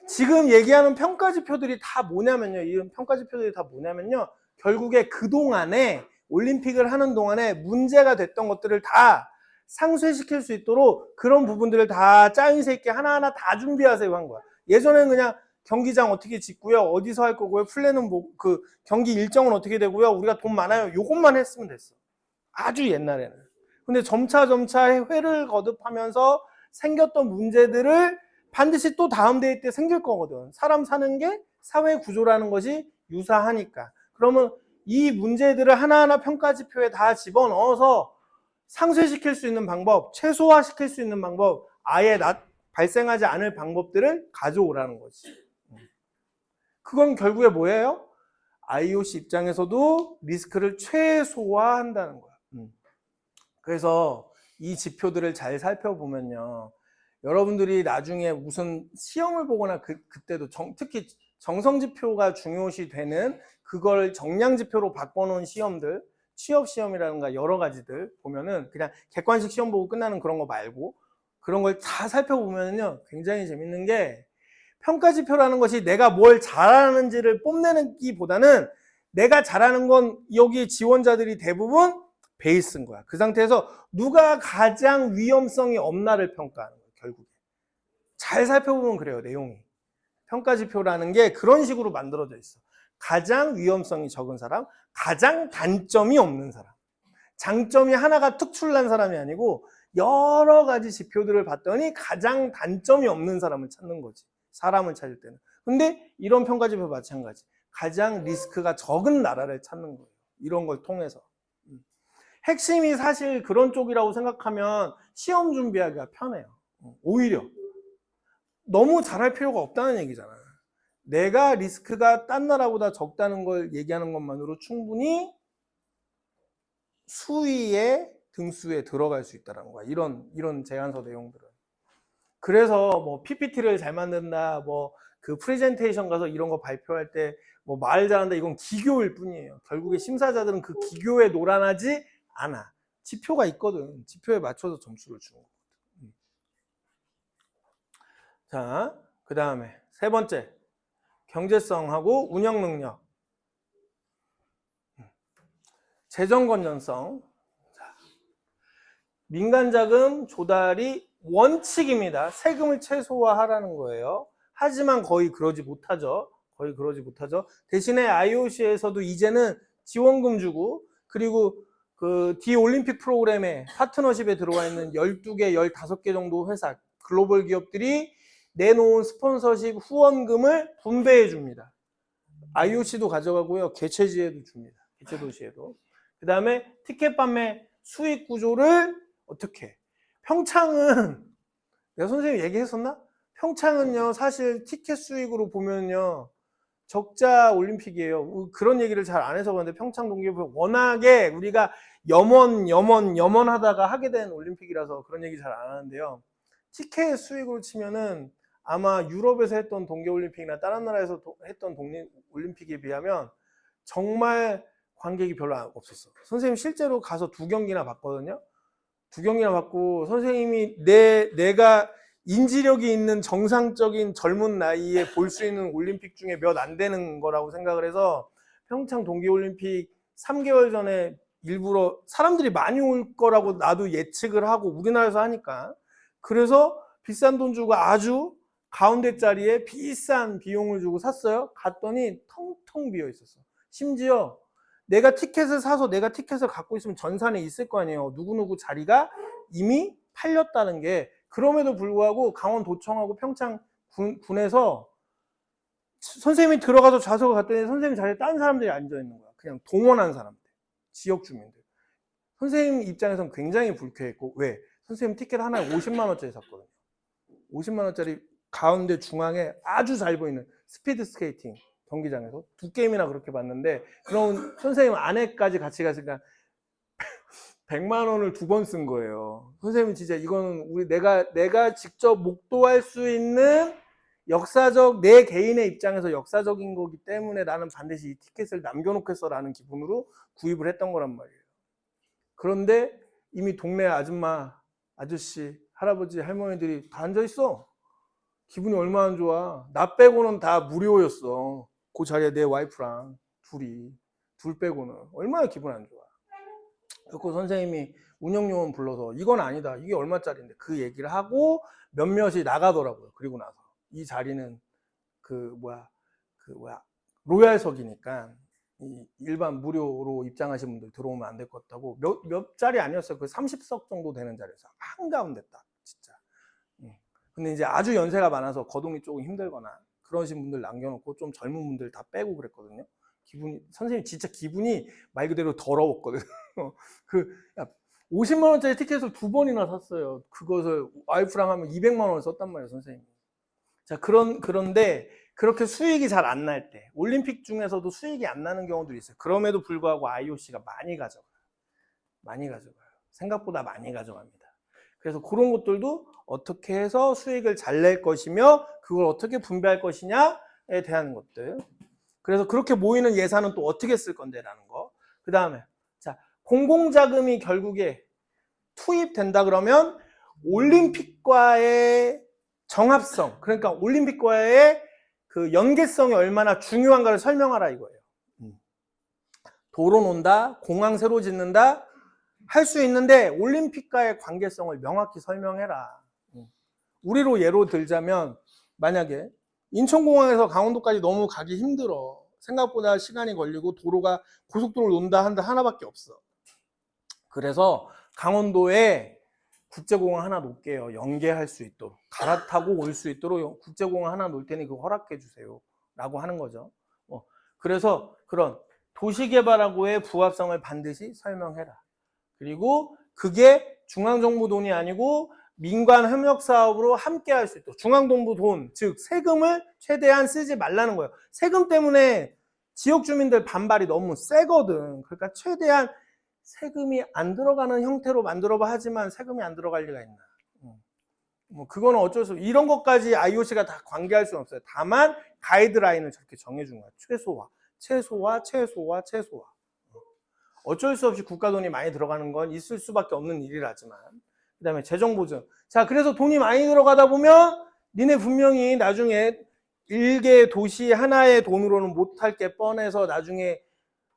지금 얘기하는 평가지표들이 다 뭐냐면요. 이런 평가지표들이 다 뭐냐면요. 결국에 그동안에 올림픽을 하는 동안에 문제가 됐던 것들을 다 상쇄시킬 수 있도록 그런 부분들을 다 짜임새 있게 하나하나 다 준비하세요 한 거야. 예전에는 그냥 경기장 어떻게 짓고요. 어디서 할 거고요. 플랜은 뭐, 그 경기 일정은 어떻게 되고요. 우리가 돈 많아요. 요것만 했으면 됐어. 아주 옛날에는. 근데 점차 회를 거듭하면서 생겼던 문제들을 반드시 또 다음 대회 때 생길 거거든. 사람 사는 게 사회 구조라는 것이 유사하니까. 그러면 이 문제들을 하나하나 평가지표에 다 집어넣어서 상쇄시킬 수 있는 방법, 최소화시킬 수 있는 방법, 아예 발생하지 않을 방법들을 가져오라는 거지. 그건 결국에 뭐예요? IOC 입장에서도 리스크를 최소화한다는 거야. 그래서 이 지표들을 잘 살펴보면요. 여러분들이 나중에 무슨 시험을 보거나 그때도 특히 정성지표가 중요시 되는 그걸 정량지표로 바꿔놓은 시험들, 취업시험이라든가 여러 가지들 보면은 그냥 객관식 시험 보고 끝나는 그런 거 말고 그런 걸 다 살펴보면요. 굉장히 재밌는 게 평가지표라는 것이 내가 뭘 잘하는지를 뽐내기보다는 내가 잘하는 건 여기 지원자들이 대부분 베이스인 거야. 그 상태에서 누가 가장 위험성이 없나를 평가하는 거야. 결국에 잘 살펴보면 그래요. 내용이 평가지표라는 게 그런 식으로 만들어져 있어. 가장 위험성이 적은 사람, 가장 단점이 없는 사람. 장점이 하나가 특출난 사람이 아니고 여러 가지 지표들을 봤더니 가장 단점이 없는 사람을 찾는 거지. 사람을 찾을 때는. 근데 이런 평가지표 마찬가지. 가장 리스크가 적은 나라를 찾는 거예요. 이런 걸 통해서. 핵심이 사실 그런 쪽이라고 생각하면 시험 준비하기가 편해요. 오히려. 너무 잘할 필요가 없다는 얘기잖아. 내가 리스크가 딴 나라보다 적다는 걸 얘기하는 것만으로 충분히 수위의 등수에 들어갈 수 있다는 거야. 이런 제안서 내용들은. 그래서 뭐 PPT를 잘 만든다, 뭐 그 프레젠테이션 가서 이런 거 발표할 때 뭐 말 잘한다, 이건 기교일 뿐이에요. 결국에 심사자들은 그 기교에 노란하지 않아. 지표가 있거든. 지표에 맞춰서 점수를 주는 거거든. 자, 그 다음에 세 번째, 경제성하고 운영 능력. 재정 건전성. 민간 자금 조달이 원칙입니다. 세금을 최소화하라는 거예요. 하지만 거의 그러지 못하죠. 대신에 IOC에서도 이제는 지원금 주고, 그리고 그 디올림픽 프로그램에 파트너십에 들어와 있는 12개, 15개 정도 회사, 글로벌 기업들이 내놓은 스폰서십 후원금을 분배해 줍니다. IOC도 가져가고요. 개최지에도 줍니다. 개최 도시에도. 그 다음에 티켓 판매 수익 구조를 어떻게 해? 평창은 내가 선생님 얘기했었나? 평창은요 사실 티켓 수익으로 보면요 적자 올림픽이에요. 그런 얘기를 잘 안 해서 그런데 평창 동계올림픽 워낙에 우리가 염원하다가 하게 된 올림픽이라서 그런 얘기 잘 안 하는데요. 티켓 수익으로 치면은 아마 유럽에서 했던 동계올림픽이나 다른 나라에서 했던 동계올림픽에 비하면 정말 관객이 별로 없었어. 선생님 실제로 가서 2경기나 봤거든요. 2경기나 봤고 선생님이 내가 인지력이 있는 정상적인 젊은 나이에 볼 수 있는 올림픽 중에 몇 안 되는 거라고 생각을 해서 평창 동계올림픽 3개월 전에 일부러 사람들이 많이 올 거라고 나도 예측을 하고 우리나라에서 하니까 그래서 비싼 돈 주고 아주 가운데 자리에 비싼 비용을 주고 샀어요. 갔더니 텅텅 비어 있었어. 심지어 내가 티켓을 사서 내가 티켓을 갖고 있으면 전산에 있을 거 아니에요. 누구누구 자리가 이미 팔렸다는 게. 그럼에도 불구하고 강원도청하고 평창 군에서 선생님이 들어가서 좌석을 갔더니 선생님 자리에 다른 사람들이 앉아 있는 거야. 그냥 동원한 사람들, 지역 주민들. 선생님 입장에서는 굉장히 불쾌했고 왜? 선생님 티켓 하나에 50만 원짜리 샀거든요. 50만 원짜리 가운데 중앙에 아주 잘 보이는 스피드 스케이팅 경기장에서 2게임이나 그렇게 봤는데 그럼 선생님 아내까지 같이 갔으니까 100만 원을 2번 쓴 거예요. 선생님 진짜 이거는 내가 직접 목도할 수 있는 역사적 내 개인의 입장에서 역사적인 거기 때문에 나는 반드시 이 티켓을 남겨놓겠어라는 기분으로 구입을 했던 거란 말이에요. 그런데 이미 동네 아줌마, 아저씨, 할아버지, 할머니들이 다 앉아 있어. 기분이 얼마나 안 좋아. 나 빼고는 다 무료였어. 그 자리에 내 와이프랑 둘 빼고는 얼마나 기분 안 좋아. 그래서 선생님이 운영요원 불러서 이건 아니다. 이게 얼마짜리인데 그 얘기를 하고 몇몇이 나가더라고요. 그리고 나서 이 자리는 로얄석이니까 이 일반 무료로 입장하신 분들 들어오면 안 될 것 같다고 몇 자리 아니었어요. 그 30석 정도 되는 자리에서 한가운데 딱 진짜. 근데 이제 아주 연세가 많아서 거동이 조금 힘들거나 그러신 분들 남겨놓고 좀 젊은 분들 다 빼고 그랬거든요. 선생님 진짜 기분이 말 그대로 더러웠거든요. 50만 원짜리 티켓을 2번이나 샀어요. 그것을 와이프랑 하면 200만 원을 썼단 말이에요, 선생님이. 자, 그런데 그렇게 수익이 잘 안 날 때, 올림픽 중에서도 수익이 안 나는 경우들이 있어요. 그럼에도 불구하고 IOC가 많이 가져가요. 생각보다 많이 가져갑니다. 그래서 그런 것들도 어떻게 해서 수익을 잘 낼 것이며 그걸 어떻게 분배할 것이냐에 대한 것들. 그래서 그렇게 모이는 예산은 또 어떻게 쓸 건데라는 거. 그 다음에 자, 공공자금이 결국에 투입된다 그러면 올림픽과의 정합성, 그러니까 올림픽과의 그 연계성이 얼마나 중요한가를 설명하라 이거예요. 도로 논다, 공항 새로 짓는다 할 수 있는데 올림픽과의 관계성을 명확히 설명해라. 우리로 예로 들자면 만약에 인천공항에서 강원도까지 너무 가기 힘들어. 생각보다 시간이 걸리고 도로가 고속도로를 논다 한다 하나밖에 없어. 그래서 강원도에 국제공항 하나 놓을게요. 연계할 수 있도록. 갈아타고 올 수 있도록 국제공항 하나 놓을 테니 그거 허락해 주세요. 라고 하는 거죠. 그래서 그런 도시개발하고의 부합성을 반드시 설명해라. 그리고 그게 중앙정부 돈이 아니고 민관 협력 사업으로 함께 할 수 있도록 중앙정부 돈, 즉 세금을 최대한 쓰지 말라는 거예요. 세금 때문에 지역 주민들 반발이 너무 세거든. 그러니까 최대한 세금이 안 들어가는 형태로 만들어봐 하지만 세금이 안 들어갈 리가 있나. 그거는 어쩔 수 없어. 이런 것까지 IOC가 다 관계할 수는 없어요. 다만 가이드라인을 저렇게 정해준 거야. 최소화. 어쩔 수 없이 국가 돈이 많이 들어가는 건 있을 수밖에 없는 일이라지만. 그 다음에 재정보증. 자, 그래서 돈이 많이 들어가다 보면 니네 분명히 나중에 일개 도시 하나의 돈으로는 못할 게 뻔해서 나중에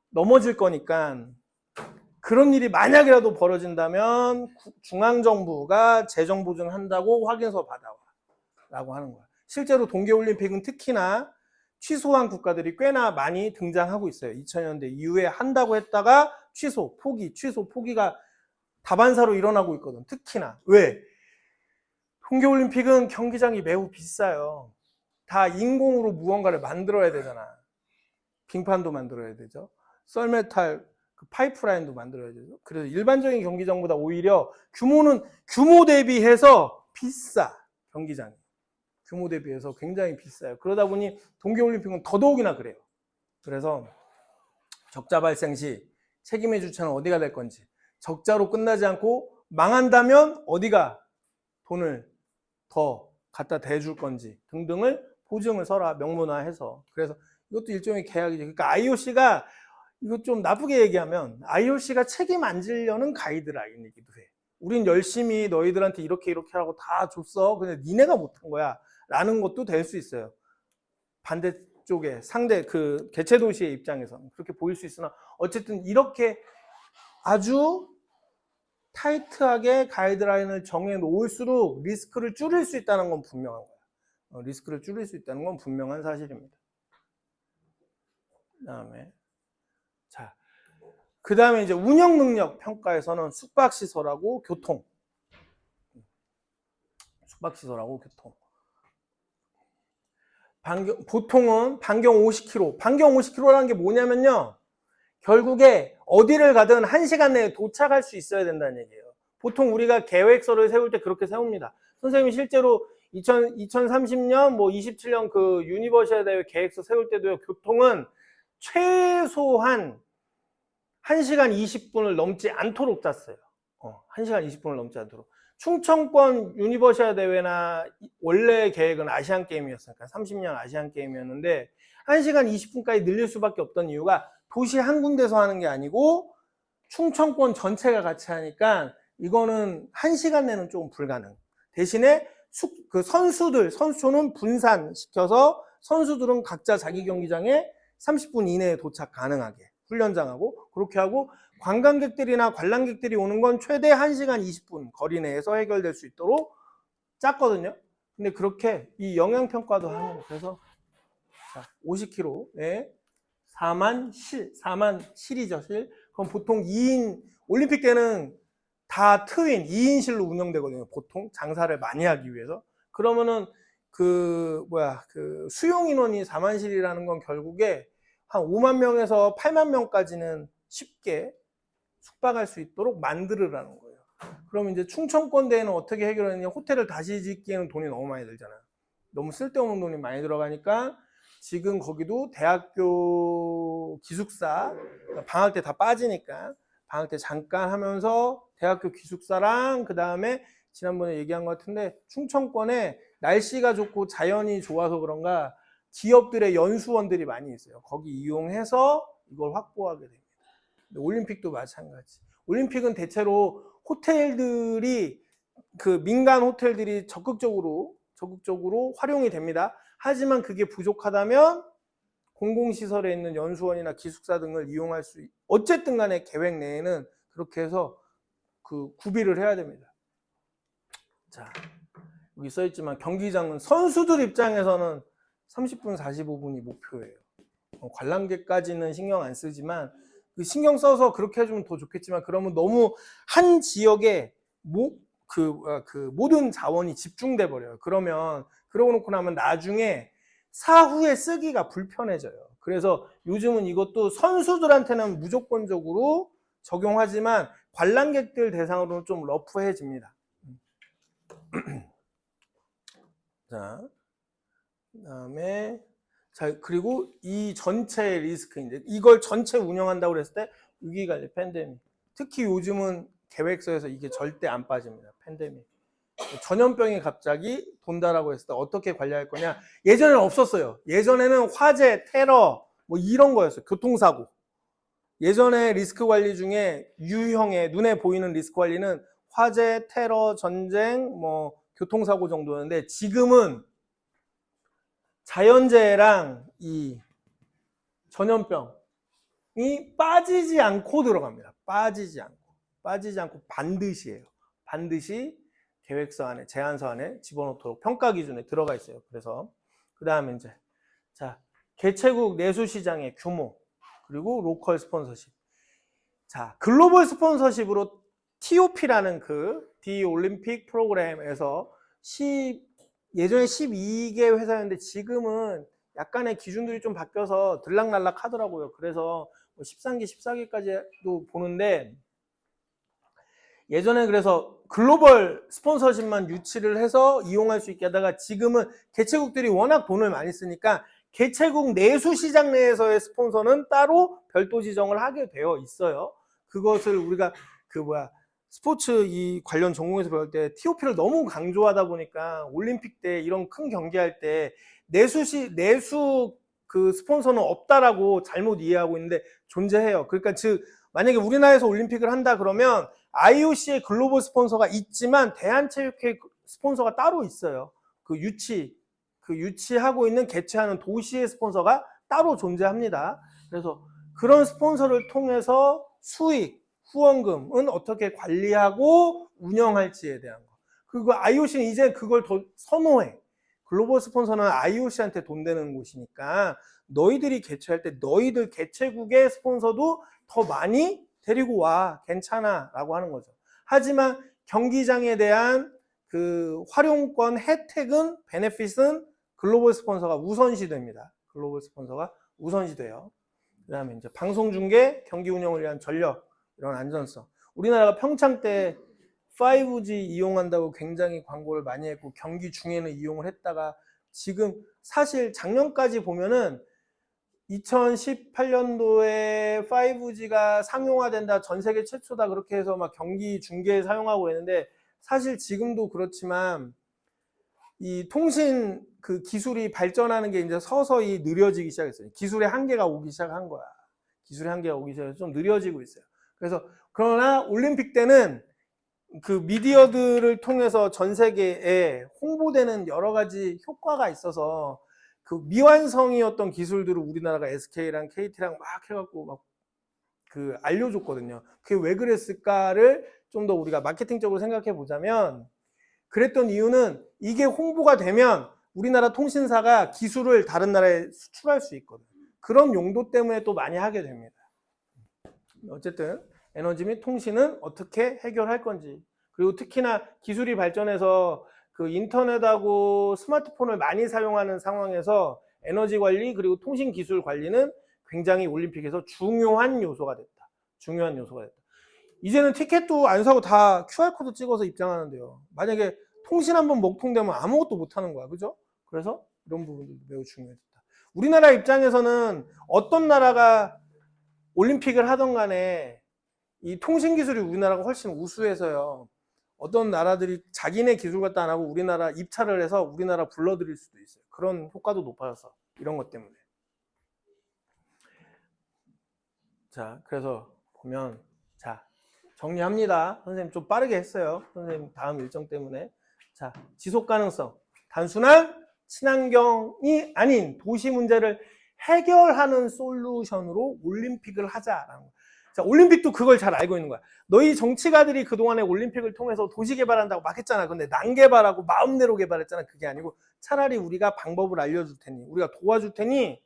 넘어질 거니까 그런 일이 만약이라도 벌어진다면 중앙정부가 재정보증을 한다고 확인서 받아와 라고 하는 거야. 실제로 동계올림픽은 특히나 취소한 국가들이 꽤나 많이 등장하고 있어요. 2000년대 이후에 한다고 했다가 포기가 다반사로 일어나고 있거든. 특히나. 왜? 동계올림픽은 경기장이 매우 비싸요. 다 인공으로 무언가를 만들어야 되잖아. 빙판도 만들어야 되죠. 썰메탈 파이프라인도 만들어야 되죠. 그래서 일반적인 경기장보다 오히려 규모 대비해서 비싸. 경기장이. 규모 대비해서 굉장히 비싸요. 그러다 보니 동계올림픽은 더더욱이나 그래요. 그래서 적자 발생 시 책임의 주체는 어디가 될 건지, 적자로 끝나지 않고 망한다면 어디가 돈을 더 갖다 대줄 건지 등등을 보증을 서라, 명문화해서. 그래서 이것도 일종의 계약이죠. 그러니까 IOC가 이거 좀 나쁘게 얘기하면 IOC가 책임 안 지려는 가이드라인이기도 해. 우린 열심히 너희들한테 이렇게 하라고 다 줬어. 근데 니네가 못한 거야. 라는 것도 될 수 있어요. 반대쪽에 상대 그 개체 도시의 입장에서는 그렇게 보일 수 있으나 어쨌든 이렇게 아주 타이트하게 가이드라인을 정해 놓을수록 리스크를 줄일 수 있다는 건 분명한 거야. 리스크를 줄일 수 있다는 건 분명한 사실입니다. 그 다음에 이제 운영 능력 평가에서는 숙박시설하고 교통. 보통은 반경 50km. 반경 50km라는 게 뭐냐면요. 결국에 어디를 가든 1시간 내에 도착할 수 있어야 된다는 얘기예요. 보통 우리가 계획서를 세울 때 그렇게 세웁니다. 선생님이 실제로 2030년, 27년 그 유니버시아드 대회 계획서 세울 때도요, 교통은 최소한 1시간 20분을 넘지 않도록 짰어요. 1시간 20분을 넘지 않도록. 충청권 유니버시아드 대회나 원래 계획은 아시안 게임이었으니까 30년 아시안 게임이었는데 1시간 20분까지 늘릴 수밖에 없던 이유가 도시 한 군데서 하는 게 아니고 충청권 전체가 같이 하니까 이거는 1시간 내는 조금 불가능. 대신에 그 선수촌은 분산시켜서 선수들은 각자 자기 경기장에 30분 이내에 도착 가능하게 훈련장하고 그렇게 하고 관광객들이나 관람객들이 오는 건 최대 1시간 20분 거리 내에서 해결될 수 있도록 짰거든요. 근데 그렇게 이 영향평가도 하는 거예요. 그래서 50km에 4만 실이죠, 실. 그럼 보통 2인, 올림픽 때는 다 트윈, 2인실로 운영되거든요. 보통 장사를 많이 하기 위해서. 그러면은 그 수용 인원이 4만 실이라는 건 결국에 한 5만 명에서 8만 명까지는 쉽게 숙박할 수 있도록 만들으라는 거예요. 그럼 이제 충청권 대회는 어떻게 해결하느냐? 호텔을 다시 짓기에는 돈이 너무 많이 들잖아요. 너무 쓸데없는 돈이 많이 들어가니까 지금 거기도 대학교 기숙사 방학 때 다 빠지니까 방학 때 잠깐 하면서 대학교 기숙사랑 그 다음에 지난번에 얘기한 것 같은데 충청권에 날씨가 좋고 자연이 좋아서 그런가 기업들의 연수원들이 많이 있어요. 거기 이용해서 이걸 확보하게 됩니다. 올림픽도 마찬가지. 올림픽은 대체로 호텔들이 그 민간 호텔들이 적극적으로 활용이 됩니다. 하지만 그게 부족하다면 공공시설에 있는 연수원이나 기숙사 등을 이용할 수 어쨌든 간에 계획 내에는 그렇게 해서 그 구비를 해야 됩니다. 자, 여기 써있지만 경기장은 선수들 입장에서는 30분 45분이 목표예요. 관람객까지는 신경 안 쓰지만 그 신경 써서 그렇게 해주면 더 좋겠지만 그러면 너무 한 지역에 모든 자원이 집중돼 버려요. 그러고 놓고 나면 나중에 사후에 쓰기가 불편해져요. 그래서 요즘은 이것도 선수들한테는 무조건적으로 적용하지만 관람객들 대상으로는 좀 러프해집니다. 자, 그다음에 그리고 이 전체 리스크인데 이걸 전체 운영한다고 그랬을 때 위기관리 팬데믹. 특히 요즘은 계획서에서 이게 절대 안 빠집니다. 팬데믹. 전염병이 갑자기 돈다라고 했을 때 어떻게 관리할 거냐. 예전에는 없었어요. 예전에는 화재, 테러 뭐 이런 거였어요. 교통사고. 예전에 리스크 관리 중에 유형의 눈에 보이는 리스크 관리는 화재, 테러, 전쟁, 뭐 교통사고 정도였는데 지금은 자연재해랑 이 전염병이 빠지지 않고 들어갑니다. 빠지지 않고 반드시예요. 반드시 계획서 안에, 제안서 안에 집어넣도록 평가 기준에 들어가 있어요. 그래서 그 다음에 이제 개최국 내수 시장의 규모 그리고 로컬 스폰서십. 자, 글로벌 스폰서십으로 TOP라는 디 올림픽 프로그램에서 예전에 12개 회사였는데 지금은 약간의 기준들이 좀 바뀌어서 들락날락 하더라고요. 그래서 13개, 14개까지도 보는데 예전에 그래서 글로벌 스폰서십만 유치를 해서 이용할 수 있게 하다가 지금은 개최국들이 워낙 돈을 많이 쓰니까 개최국 내수 시장 내에서의 스폰서는 따로 별도 지정을 하게 되어 있어요. 그것을 우리가 스포츠 이 관련 전공에서 배울 때 TOP를 너무 강조하다 보니까 올림픽 때 이런 큰 경기할 때 내수 그 스폰서는 없다라고 잘못 이해하고 있는데 존재해요. 그러니까 즉 만약에 우리나라에서 올림픽을 한다 그러면 IOC의 글로벌 스폰서가 있지만 대한체육회 스폰서가 따로 있어요. 유치하고 있는 개최하는 도시의 스폰서가 따로 존재합니다. 그래서 그런 스폰서를 통해서 수익, 후원금은 어떻게 관리하고 운영할지에 대한 거. 그리고 IOC는 이제 그걸 더 선호해. 글로벌 스폰서는 IOC한테 돈 되는 곳이니까 너희들이 개최할 때 너희들 개최국의 스폰서도 더 많이 데리고 와. 괜찮아. 라고 하는 거죠. 하지만 경기장에 대한 그 활용권 혜택은, 베네핏은 글로벌 스폰서가 우선시됩니다. 글로벌 스폰서가 우선시돼요. 그 다음에 이제 방송 중계, 경기 운영을 위한 전력, 이런 안전성. 우리나라가 평창 때 5G 이용한다고 굉장히 광고를 많이 했고 경기 중에는 이용을 했다가 지금 사실 작년까지 보면은 2018년도에 5G가 상용화된다, 전 세계 최초다 그렇게 해서 막 경기 중계에 사용하고 있는데 사실 지금도 그렇지만 이 통신 그 기술이 발전하는 게 이제 서서히 느려지기 시작했어요. 기술의 한계가 오기 시작한 거야. 기술의 한계가 오기 시작해서 좀 느려지고 있어요. 그래서 그러나 올림픽 때는 그 미디어들을 통해서 전 세계에 홍보되는 여러 가지 효과가 있어서 그 미완성이었던 기술들을 우리나라가 SK랑 KT랑 막 해갖고 막 그 알려줬거든요. 그게 왜 그랬을까를 좀 더 우리가 마케팅적으로 생각해 보자면, 그랬던 이유는 이게 홍보가 되면 우리나라 통신사가 기술을 다른 나라에 수출할 수 있거든요. 그런 용도 때문에 또 많이 하게 됩니다. 어쨌든 에너지 및 통신은 어떻게 해결할 건지, 그리고 특히나 기술이 발전해서 그 인터넷하고 스마트폰을 많이 사용하는 상황에서 에너지 관리 그리고 통신 기술 관리는 굉장히 올림픽에서 중요한 요소가 됐다. 중요한 요소가 됐다. 이제는 티켓도 안 사고 다 QR코드 찍어서 입장하는데요. 만약에 통신 한번 먹통되면 아무것도 못 하는 거야. 그죠? 그래서 이런 부분들도 매우 중요했다. 우리나라 입장에서는 어떤 나라가 올림픽을 하던 간에 이 통신 기술이 우리나라가 훨씬 우수해서요. 어떤 나라들이 자기네 기술 갖다 안 하고 우리나라 입찰을 해서 우리나라 불러들일 수도 있어요. 그런 효과도 높아져서 이런 것 때문에. 자, 그래서 보면, 자, 정리합니다. 선생님 좀 빠르게 했어요. 선생님 다음 일정 때문에. 자, 지속 가능성. 단순한 친환경이 아닌 도시 문제를 해결하는 솔루션으로 올림픽을 하자라는 거야. 자, 올림픽도 그걸 잘 알고 있는 거야. 너희 정치가들이 그동안에 올림픽을 통해서 도시 개발한다고 막 했잖아. 근데 난 개발하고 마음대로 개발했잖아. 그게 아니고 차라리 우리가 방법을 알려줄 테니, 우리가 도와줄 테니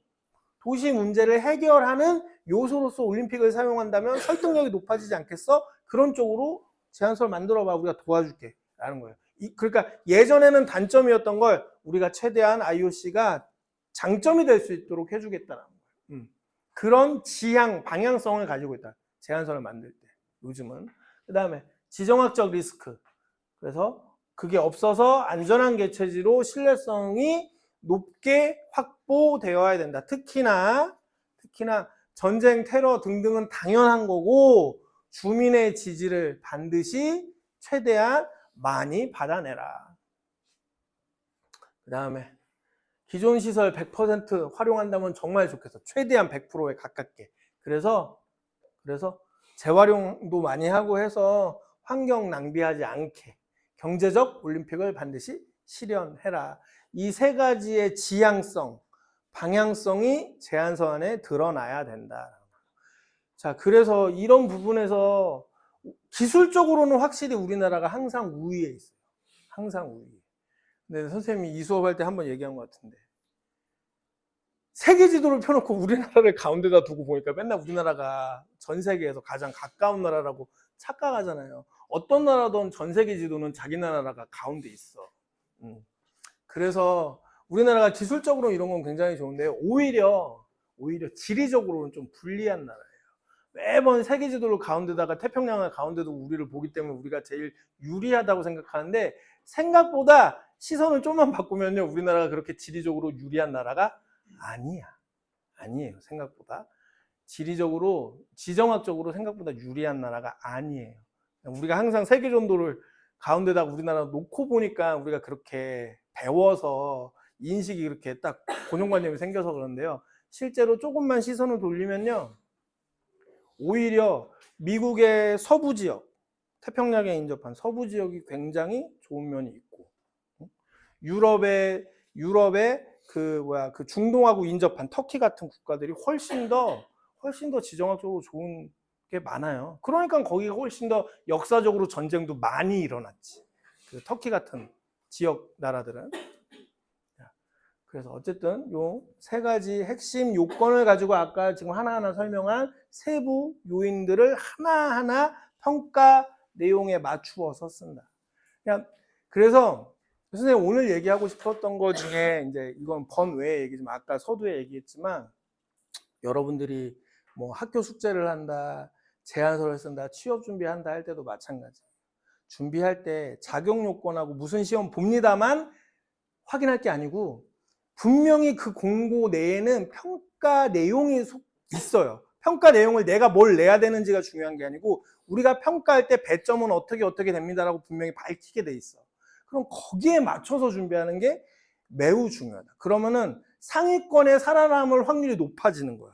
도시 문제를 해결하는 요소로서 올림픽을 사용한다면 설득력이 높아지지 않겠어? 그런 쪽으로 제안서를 만들어봐. 우리가 도와줄게 라는 거예요. 그러니까 예전에는 단점이었던 걸 우리가 최대한 IOC가 장점이 될 수 있도록 해주겠다는 거예요. 그런 지향, 방향성을 가지고 있다. 제안서를 만들 때 요즘은. 그 다음에 지정학적 리스크. 그래서 그게 없어서 안전한 개체지로 신뢰성이 높게 확보되어야 된다. 특히나 전쟁, 테러 등등은 당연한 거고 주민의 지지를 반드시 최대한 많이 받아내라. 그 다음에 기존 시설 100% 활용한다면 정말 좋겠어. 최대한 100%에 가깝게. 그래서 재활용도 많이 하고 해서 환경 낭비하지 않게 경제적 올림픽을 반드시 실현해라. 이 세 가지의 지향성, 방향성이 제안서 안에 드러나야 된다. 자, 그래서 이런 부분에서 기술적으로는 확실히 우리나라가 항상 우위에 있어요. 항상 우위에. 근데 선생님이 이 수업할 때 한번 얘기한 것 같은데, 세계 지도를 펴놓고 우리나라를 가운데다 두고 보니까 맨날 우리나라가 전 세계에서 가장 가까운 나라라고 착각하잖아요. 어떤 나라든 전 세계 지도는 자기 나라가 가운데 있어. 그래서 우리나라가 기술적으로 이런 건 굉장히 좋은데 오히려 지리적으로는 좀 불리한 나라예요. 매번 세계 지도를 가운데다가 태평양을 가운데도 우리를 보기 때문에 우리가 제일 유리하다고 생각하는데, 생각보다 시선을 좀만 바꾸면요, 우리나라가 그렇게 지리적으로 유리한 나라가 아니에요. 생각보다 지리적으로, 지정학적으로 생각보다 유리한 나라가 아니에요. 우리가 항상 세계 전도를 가운데다가 우리나라 놓고 보니까 우리가 그렇게 배워서 인식이 그렇게 딱 고정관념이 생겨서 그런데요, 실제로 조금만 시선을 돌리면요, 오히려 미국의 서부 지역, 태평양에 인접한 서부 지역이 굉장히 좋은 면이 있고, 유럽의 그 중동하고 인접한 터키 같은 국가들이 훨씬 더 지정학적으로 좋은 게 많아요. 그러니까 거기가 훨씬 더 역사적으로 전쟁도 많이 일어났지. 그 터키 같은 지역 나라들은. 그래서 어쨌든 요 세 가지 핵심 요건을 가지고 아까 지금 하나하나 설명한 세부 요인들을 하나하나 평가 내용에 맞추어서 쓴다. 그래서 선생님 오늘 얘기하고 싶었던 것 중에, 이제 이건 번외 얘기지만 아까 서두에 얘기했지만, 여러분들이 뭐 학교 숙제를 한다, 제안서를 쓴다, 취업 준비한다 할 때도 마찬가지. 준비할 때 자격 요건하고 무슨 시험 봅니다만 확인할 게 아니고, 분명히 그 공고 내에는 평가 내용이 있어요. 평가 내용을 내가 뭘 내야 되는지가 중요한 게 아니고, 우리가 평가할 때 배점은 어떻게 됩니다라고 분명히 밝히게 돼 있어. 그럼 거기에 맞춰서 준비하는 게 매우 중요하다. 그러면은 상위권에 살아남을 확률이 높아지는 거야.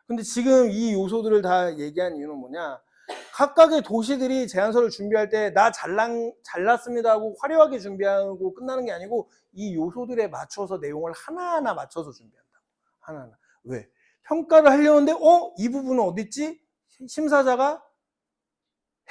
근데 지금 이 요소들을 다 얘기한 이유는 뭐냐? 각각의 도시들이 제안서를 준비할 때 나 잘났습니다 하고 화려하게 준비하고 끝나는 게 아니고 이 요소들에 맞춰서 내용을 하나하나 맞춰서 준비한다. 하나하나. 왜? 평가를 하려는데 이 부분은 어딨지? 심사자가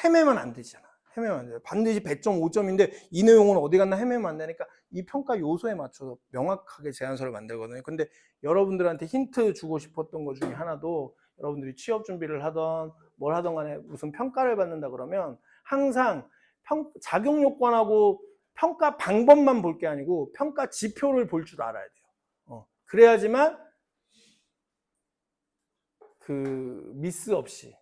헤매면 안 되잖아. 헤매면 안 돼요. 반드시 100점, 5점인데 이 내용은 어디 갔나 헤매면 안 되니까 이 평가 요소에 맞춰서 명확하게 제안서를 만들거든요. 근데 여러분들한테 힌트 주고 싶었던 것 중에 하나도 여러분들이 취업 준비를 하던 뭘 하던 간에 무슨 평가를 받는다 그러면 항상 자격 요건하고 평가 방법만 볼 게 아니고 평가 지표를 볼 줄 알아야 돼요. 그래야지만 그 미스 없이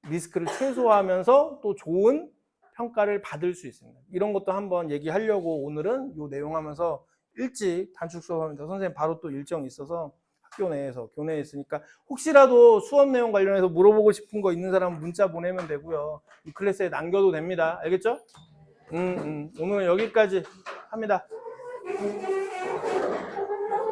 리스크를 최소화하면서 또 좋은 평가를 받을 수 있습니다. 이런 것도 한번 얘기하려고 오늘은 이 내용 하면서 일찍 단축 수업합니다. 선생님 바로 또 일정이 있어서 학교 내에서 교내에 있으니까 혹시라도 수업 내용 관련해서 물어보고 싶은 거 있는 사람은 문자 보내면 되고요. 이 클래스에 남겨도 됩니다. 알겠죠? 오늘 여기까지 합니다.